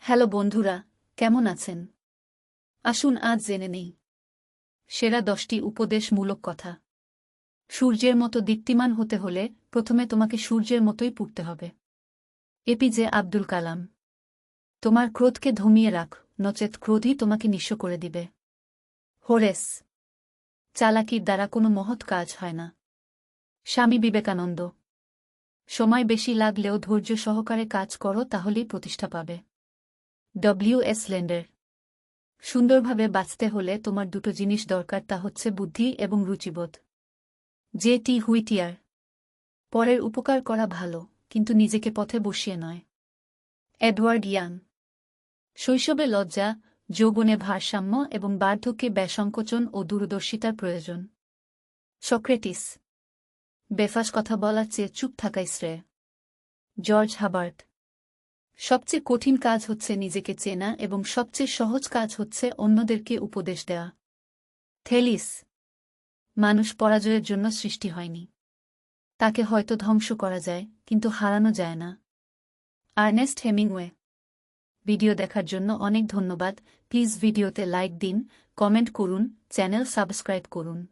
Hello বন্ধুরা, কেমন আছেন? আসুন আজ জেনে নেই সেরা 10টি উপদেশমূলক কথা। সূর্যের মতো দীপ্তিমান হতে হলে প্রথমে তোমাকে সূর্যের মতোই পুড়তে হবে। এপিজে আব্দুল কালাম। তোমার ক্রোধকে ধমিয়ে রাখ, নচেত ক্রোধই তোমাকে নিঃস্ব করে দিবে। হোরেস। চালাকির দ্বারা কোনো মহৎ কাজ হয় না। স্বামী বিবেকানন্দ। সময় বেশি লাগলেও ধৈর্য সহকারে কাজ করো, তাহলেই প্রতিষ্ঠা পাবে। ডব্লিউ.এস. লেন্ডার। সুন্দরভাবে বাঁচতে হলে তোমার দুটো জিনিস দরকার, তা হচ্ছে বুদ্ধি এবং রুচিবোধ। জে.টি. হুইটিয়ার। পরের উপকার করা ভালো, কিন্তু নিজেকে পথে বসিয়ে নয়। Edward young. শৈশবে লজ্জা, যৌবনে ভারসাম্য এবং বার্ধক্যে ব্যসংকোচন ও দূরদর্শিতার প্রয়োজন। সক্রেটিস। বেফাস কথা বলার চেয়ে চুপ থাকাই শ্রেয়। George Hubbard. সবচেয়ে কঠিন কাজ হচ্ছে নিজেকে চেনা এবং সবচেয়ে সহজ কাজ হচ্ছে অন্যদেরকে উপদেশ দেওয়া। থেলিস। মানুষ পরাজয়ের জন্য সৃষ্টি হয়নি। তাকে হয়তো ধ্বংস করা যায়, কিন্তু হারানো যায় না। Ernest Hemingway. ভিডিও দেখার জন্য অনেক ধন্যবাদ। প্লিজ ভিডিওতে লাইক দিন, কমেন্ট করুন, চ্যানেল সাবস্ক্রাইব করুন।